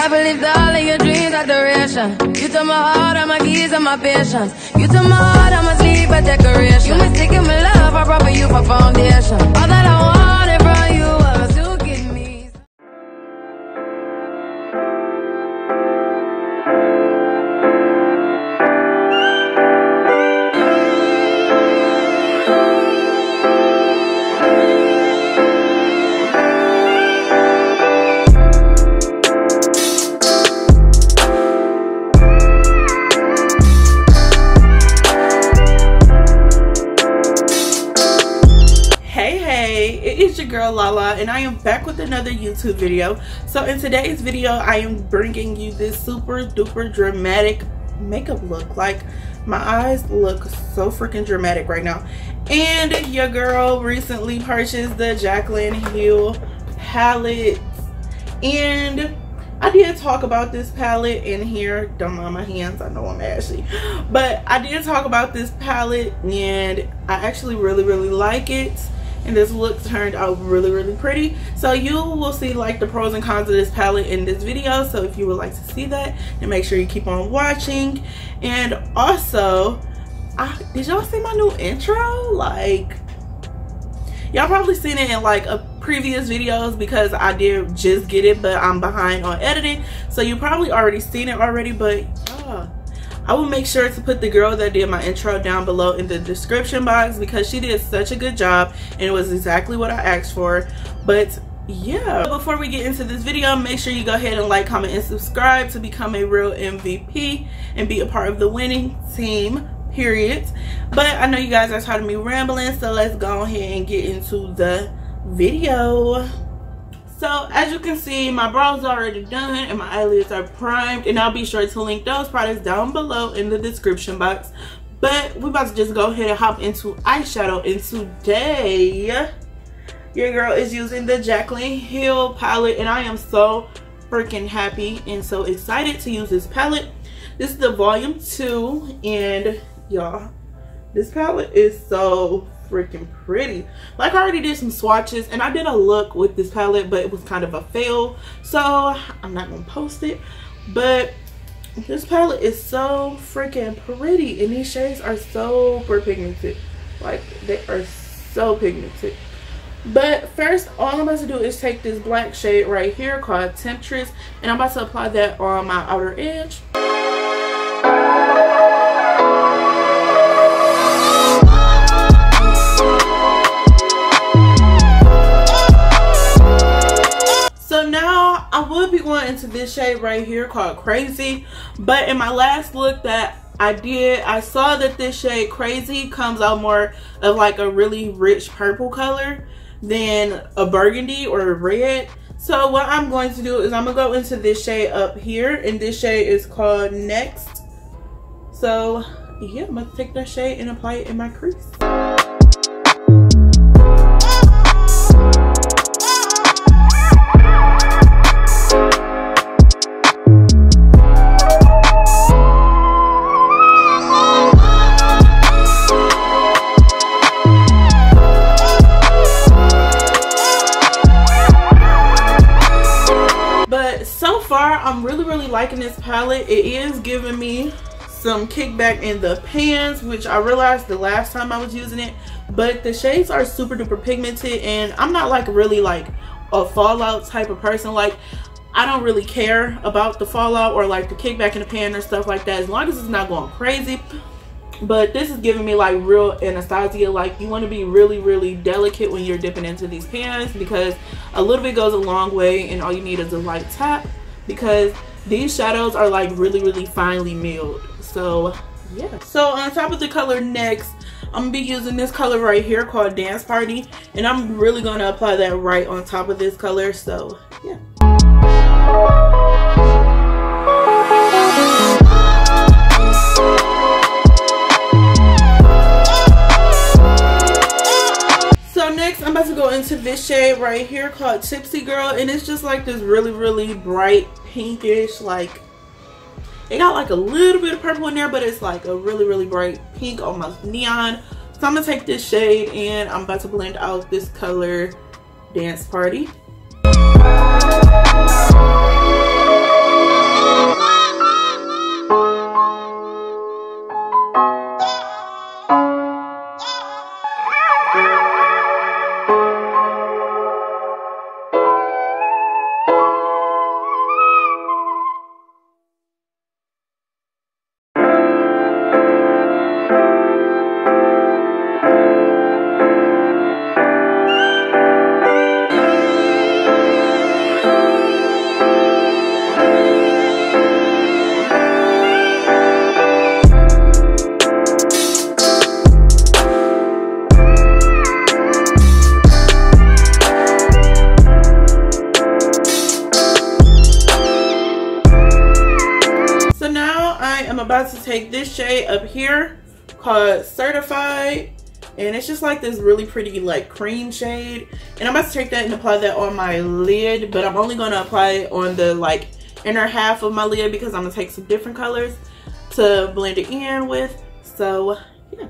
I believe that all of your dreams are duration. You took my heart, all my keys, and my patience. You took my heart, I must leave a decoration. You mistaken my love, I brought for you for foundation. All that I wanted from you was to give me. It's your girl Lala, and I am back with another YouTube video. So in today's video, I am bringing you this super duper dramatic makeup look. Like, my eyes look so freaking dramatic right now. And your girl recently purchased the Jaclyn Hill palette, and I did talk about this palette in here. Don't mind my hands, I know I'm ashy, but I did talk about this palette, and I actually really like it. And this look turned out really pretty. So you will see like the pros and cons of this palette in this video. So if you would like to see that, then make sure you keep on watching. And also, did y'all see my new intro? Like, y'all probably seen it in like a previous videos because I did just get it, but I'm behind on editing. So you probably already seen it already, but I will make sure to put the girl that did my intro down below in the description box because she did such a good job and it was exactly what I asked for. But yeah, before we get into this video, make sure you go ahead and like, comment, and subscribe to become a real MVP and be a part of the winning team, period. But I know you guys are tired of me rambling, so let's go ahead and get into the video. So as you can see, my brows are already done and my eyelids are primed, and I'll be sure to link those products down below in the description box. But we're about to just go ahead and hop into eyeshadow, and today your girl is using the Jaclyn Hill palette, and I am so freaking happy and so excited to use this palette. This is the volume 2, and y'all, this palette is so freaking pretty. Like, I already did some swatches and I did a look with this palette, but it was kind of a fail, so I'm not gonna post it. But this palette is so freaking pretty, and these shades are super pigmented. Like, they are so pigmented. But first, all I'm about to do is take this black shade right here called Temptress, and I'm about to apply that on my outer edge. So now I will be going into this shade right here called Crazy, but in my last look that I did, I saw that this shade Crazy comes out more of like a really rich purple color than a burgundy or a red. So what I'm going to do is I'm gonna go into this shade up here, and this shade is called Nyx. So yeah, I'm gonna take that shade and apply it in my crease. I'm really liking this palette. It is giving me some kickback in the pans, which I realized the last time I was using it, but the shades are super duper pigmented, and I'm not like really like a fallout type of person. Like, I don't really care about the fallout or like the kickback in the pan or stuff like that, as long as it's not going crazy. But this is giving me like real Anastasia. Like, you want to be really delicate when you're dipping into these pans, because a little bit goes a long way, and all you need is a light tap, because these shadows are like really finely milled. So yeah. So on top of the color Nyx, I'm gonna be using this color right here called Dance Party, and I'm really gonna apply that right on top of this color. So yeah. So next, I'm about to go into this shade right here called Tipsy Girl, and it's just like this really bright pinkish, like, it got like a little bit of purple in there, but it's like a really bright pink, almost neon. So I'm gonna take this shade and I'm about to blend out this color Dance Party. am about to take this shade up here called Certified, and it's just like this really pretty like cream shade, and I'm about to take that and apply that on my lid, but I'm only going to apply it on the like inner half of my lid because I'm going to take some different colors to blend it in with. So yeah.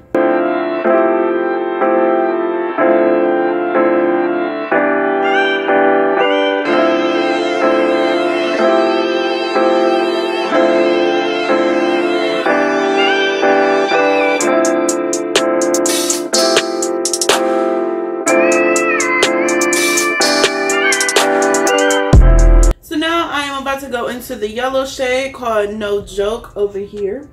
To go into the yellow shade called No Joke over here.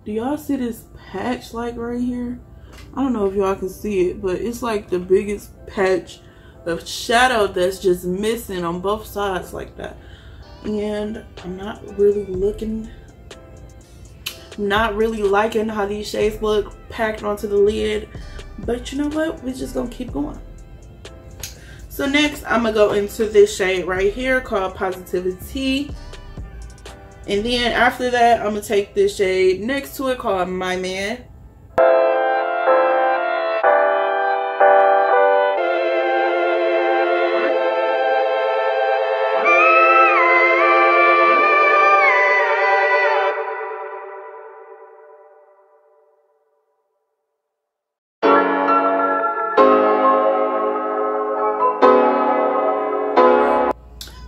Do y'all see this patch like right here? I don't know if y'all can see it, but it's like the biggest patch of shadow that's just missing on both sides like that. And I'm not really liking how these shades look packed onto the lid. But you know what? We're just gonna keep going. So next, I'm gonna go into this shade right here called Positivity. And then after that, I'm gonna take this shade next to it called My Man.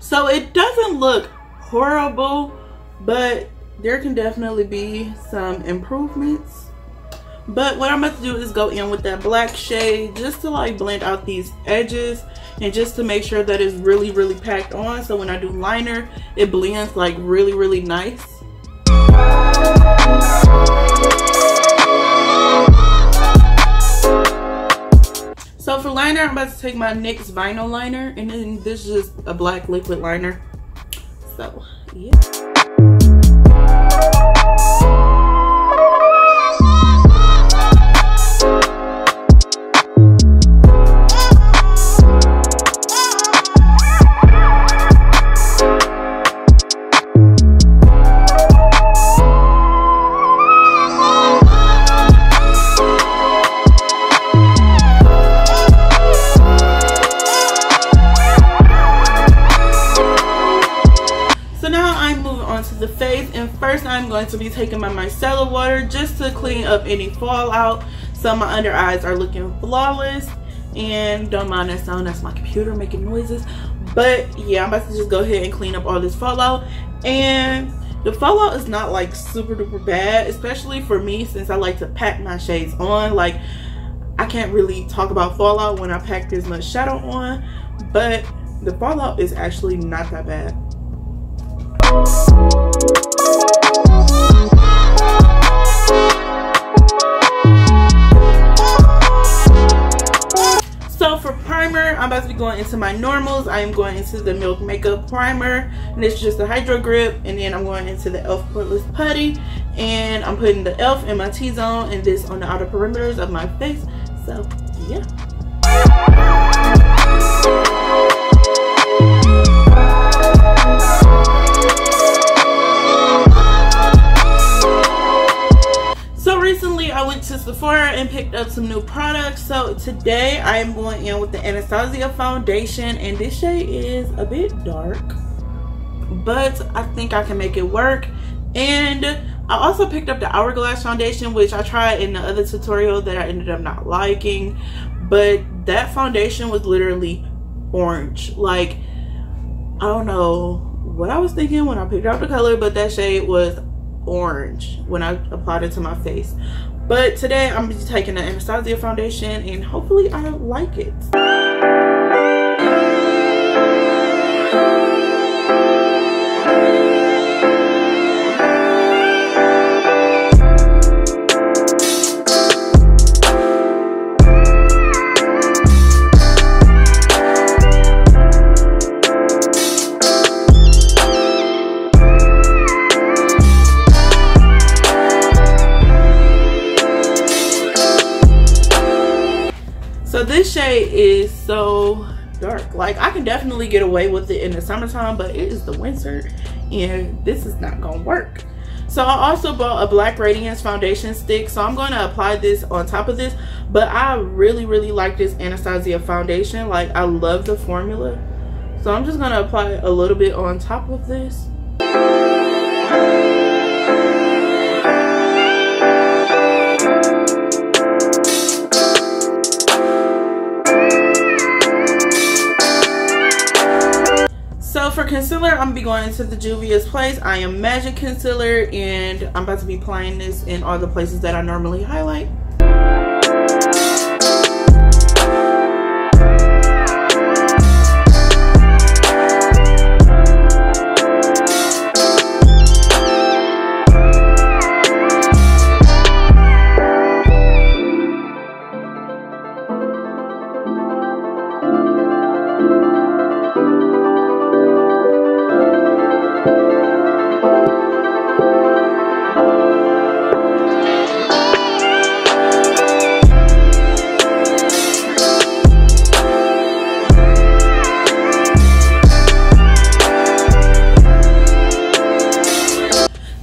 So it doesn't look horrible, but there can definitely be some improvements. But what I'm about to do is go in with that black shade just to like blend out these edges and just to make sure that it's really packed on, so when I do liner it blends like really nice. So for liner, I'm about to take my NYX vinyl liner, and then this is just a black liquid liner. So yeah. The face, and first I'm going to be taking my micellar water just to clean up any fallout. So my under eyes are looking flawless, and don't mind that sound, that's my computer making noises. But yeah, I'm about to just go ahead and clean up all this fallout, and the fallout is not like super duper bad, especially for me since I like to pack my shades on. Like I can't really talk about fallout when I pack this much shadow on, but the fallout is actually not that bad. So for primer, I'm about to be going into my normals. I am going into the Milk Makeup Primer, and it's just a HydroGrip, and then I'm going into the e.l.f. Poreless Putty, and I'm putting the e.l.f. in my T-zone and this on the outer perimeters of my face. So yeah. Recently I went to Sephora and picked up some new products. So today I am going in with the Anastasia Foundation, and this shade is a bit dark, but I think I can make it work. And I also picked up the Hourglass Foundation, which I tried in the other tutorial that I ended up not liking, but that foundation was literally orange. Like I don't know what I was thinking when I picked out the color, but that shade was orange when I applied it to my face. But today I'm just taking the Anastasia Foundation, and hopefully I like it. so dark. Like, I can definitely get away with it in the summertime, but it is the winter and this is not gonna work. So I also bought a black Radiance foundation stick, so I'm going to apply this on top of this. But I really like this Anastasia foundation. Like, I love the formula, so I'm just going to apply a little bit on top of this. So for concealer, I'm gonna be going into the Juvias place. I Am Magic concealer, and I'm about to be applying this in all the places that I normally highlight.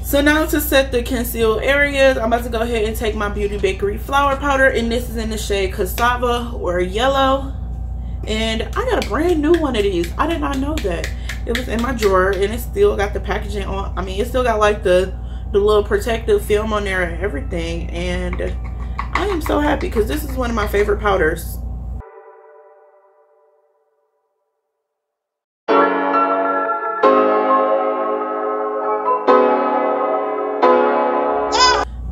So now to set the conceal areas, I'm about to go ahead and take my Beauty Bakerie flower powder, and this is in the shade Cassava or Yellow. And I got a brand new one of these. I did not know that. It was in my drawer, and it still got the packaging on. I mean, it still got like the little protective film on there and everything. And I am so happy because this is one of my favorite powders.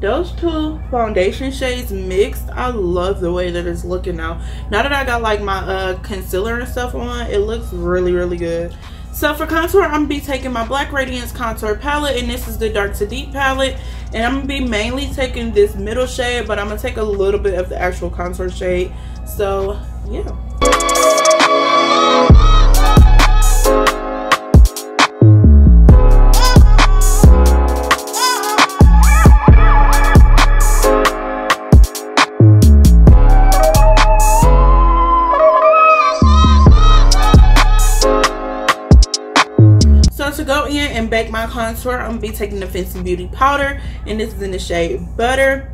Those two foundation shades mixed, I love the way that it's looking now. Now that I got like my concealer and stuff on, it looks really good. So for contour, I'm gonna be taking my Black Radiance contour palette, and this is the Dark to Deep palette, and I'm gonna be mainly taking this middle shade, but I'm gonna take a little bit of the actual contour shade. So yeah. To go in and bake my contour, I'm gonna be taking the Fenty Beauty powder, and this is in the shade Butter.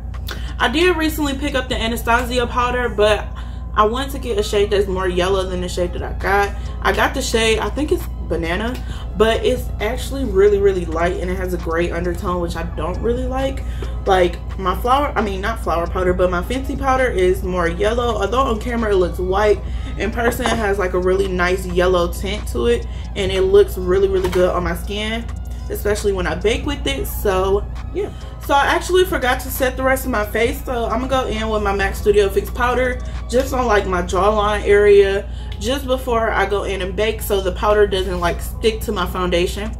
I did recently pick up the Anastasia powder, but I wanted to get a shade that's more yellow than the shade that I got. I got the shade, I think it's Banana, but it's actually really light, and it has a gray undertone, which I don't really like. Like my not flower powder, but my Fenty powder is more yellow. Although on camera it looks white, in person it has like a really nice yellow tint to it, and it looks really good on my skin, especially when I bake with it. So yeah. So I actually forgot to set the rest of my face, so I'm gonna go in with my MAC Studio Fix powder just on like my jawline area just before I go in and bake, so the powder doesn't like stick to my foundation.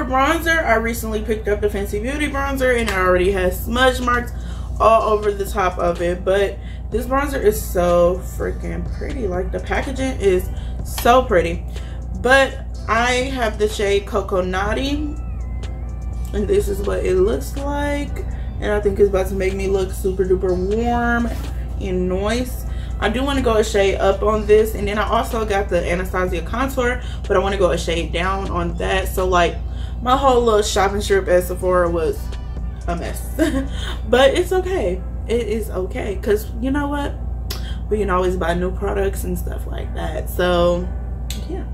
Bronzer, I recently picked up the Fenty Beauty bronzer, and it already has smudge marks all over the top of it, but this bronzer is so freaking pretty. Like, the packaging is so pretty. But I have the shade Coco Naughty, and this is what it looks like. and I think it's about to make me look super duper warm and nice. I do want to go a shade up on this, and then I also got the Anastasia contour, but I want to go a shade down on that. So like my whole little shopping trip at Sephora was a mess. But it's okay. It is okay, because you know what, we can always buy new products and stuff like that. So yeah.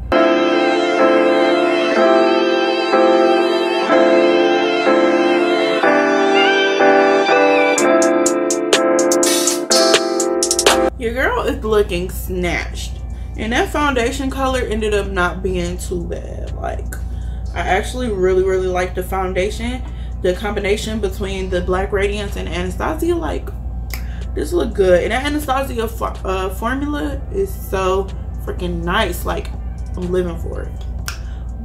Your girl is looking snatched, and that foundation color ended up not being too bad. Like, I actually really like the foundation. The combination between the black Radiance and Anastasia, like, this look good. And that Anastasia formula is so freaking nice. Like, I'm living for it.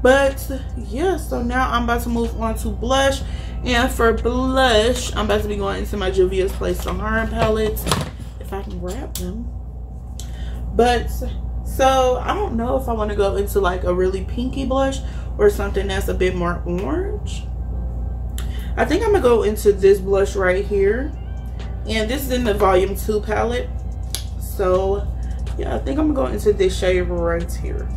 But yeah, so now I'm about to move on to blush, and for blush I'm about to be going into my Juvias Saharan palettes, if I can grab them. But so I don't know if I want to go into like a really pinky blush or something that's a bit more orange. I think I'm gonna go into this blush right here, and this is in the volume 2 palette. So yeah, I think I'm gonna go into this shade right here.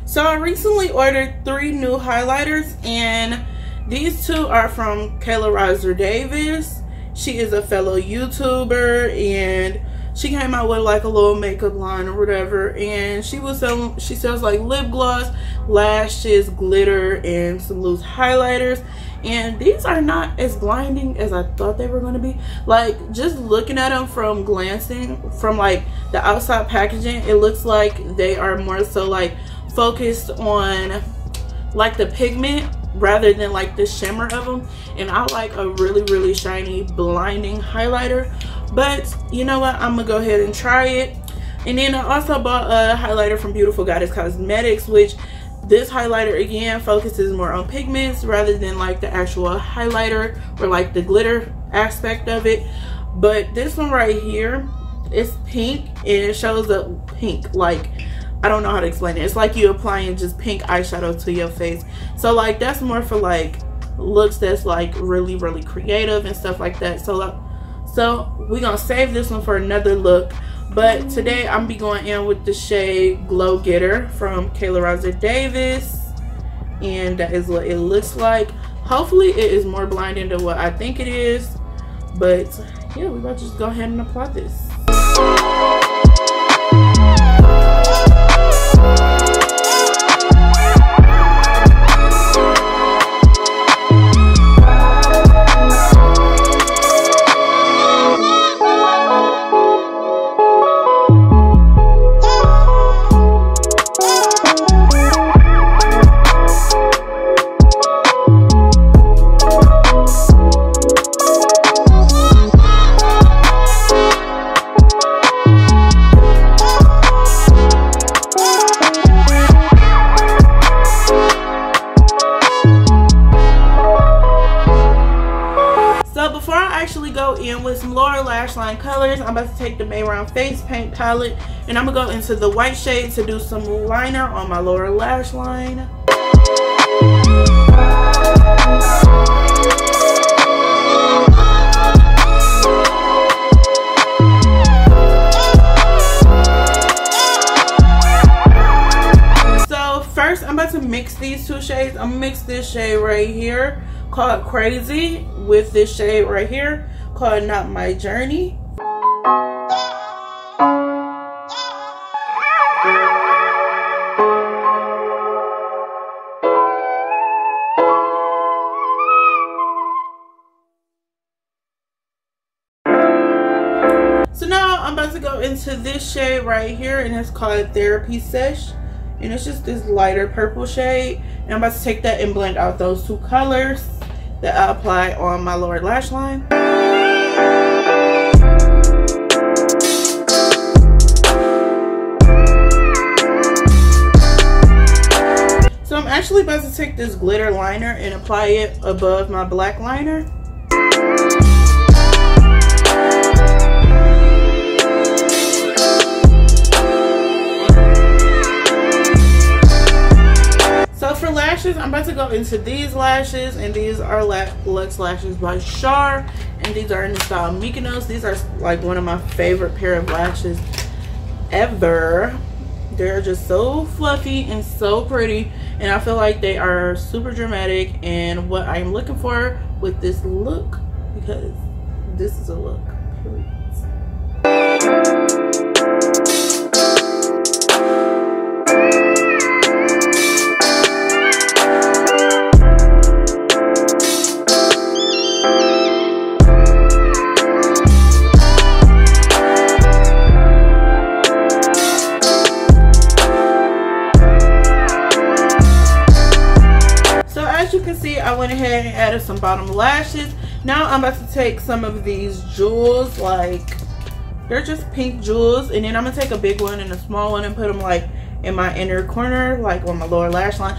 So I recently ordered 3 new highlighters, and these 2 are from KRousser Davis. She is a fellow YouTuber, and she came out with like a little makeup line or whatever, and she sells like lip gloss, lashes, glitter, and some loose highlighters. And these are not as blinding as I thought they were going to be. Like, just looking at them from glancing from like the outside packaging, it looks like they are more so like focused on like the pigment rather than like the shimmer of them. And I like a really shiny blinding highlighter, but you know what, I'm gonna go ahead and try it. And then I also bought a highlighter from Beautiful Goddess Cosmetics, which this highlighter again focuses more on pigments rather than like the actual highlighter or like the glitter aspect of it. But this one right here is pink, and it shows up pink. Like, I don't know how to explain it. It's like you applying just pink eyeshadow to your face. So like that's more for like looks that's like really creative and stuff like that. So we're gonna save this one for another look. But today I'm be going in with the shade Glow Getter from KRousser Davis, and that is what it looks like. Hopefully it is more blinding than what I think it is. But yeah, we're about to just go ahead and apply this. With some lower lash line colors, I'm about to take the May Round Face Paint palette, and I'm gonna go into the white shade to do some liner on my lower lash line. So first I'm about to mix these 2 shades. I'm gonna mix this shade right here called Crazy with this shade right here called Not My Journey. So now I'm about to go into this shade right here, and it's called Therapy Sesh, and it's just this lighter purple shade. And I'm about to take that and blend out those 2 colors that I apply on my lower lash line. So I'm actually about to take this glitter liner and apply it above my black liner. So for lashes, I'm about to go into these lashes, and these are Luxe Lashes by Char, and these are in the style Mykonos. These are like one of my favorite pair of lashes ever. They're just so fluffy and so pretty, and I feel like they are super dramatic and what I'm looking for with this look, because this is a look, period. You can see I went ahead and added some bottom lashes. Now I'm about to take some of these jewels, like they're just pink jewels, and then I'm gonna take a big one and a small one and put them like in my inner corner, like on my lower lash line.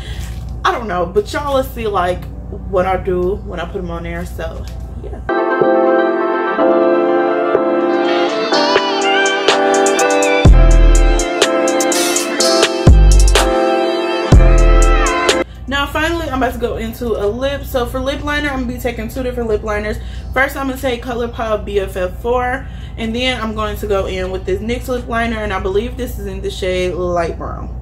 I don't know, but y'all will see like what I do when I put them on there. So yeah. Now finally, I'm about to go into a lip. So for lip liner, I'm gonna be taking two different lip liners. First, I'm gonna take ColourPop BFF4, and then I'm going to go in with this NYX lip liner, and I believe this is in the shade Light Brown.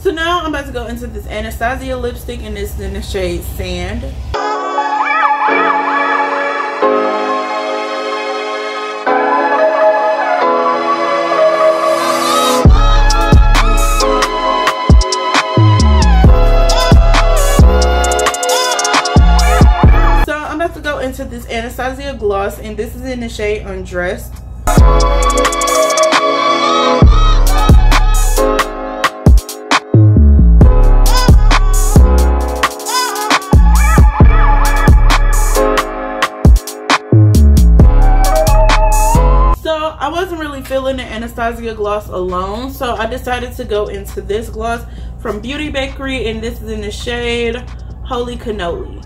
So now I'm about to go into this Anastasia lipstick, and this is in the shade Sand. So I'm about to go into this Anastasia gloss, and this is in the shade Undressed. I wasn't really feeling the Anastasia gloss alone, so I decided to go into this gloss from Beauty Bakerie, and this is in the shade Holy Cannoli.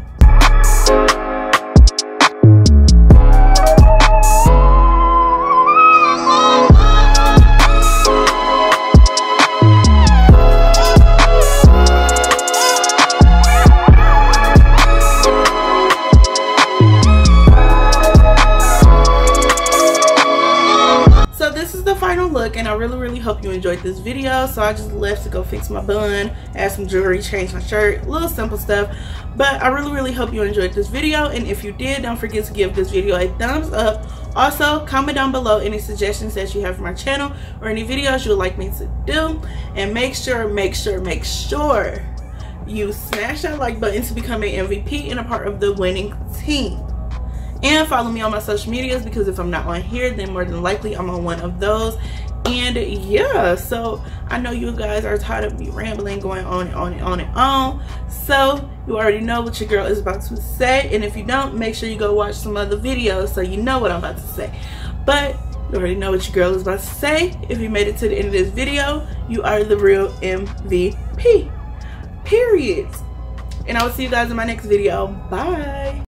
Look, and I really hope you enjoyed this video. So I just left to go fix my bun, add some jewelry, change my shirt, little simple stuff, but I really hope you enjoyed this video. And if you did, don't forget to give this video a thumbs up. Also, comment down below any suggestions that you have for my channel or any videos you would like me to do, and make sure you smash that like button to become an MVP and a part of the winning team. And follow me on my social medias, because if I'm not on here, then more than likely I'm on one of those. And yeah, so I know you guys are tired of me rambling, going on and on and on and on. So you already know what your girl is about to say. And if you don't, make sure you go watch some other videos so you know what I'm about to say. But you already know what your girl is about to say. If you made it to the end of this video, you are the real MVP. Period. And I will see you guys in my next video. Bye.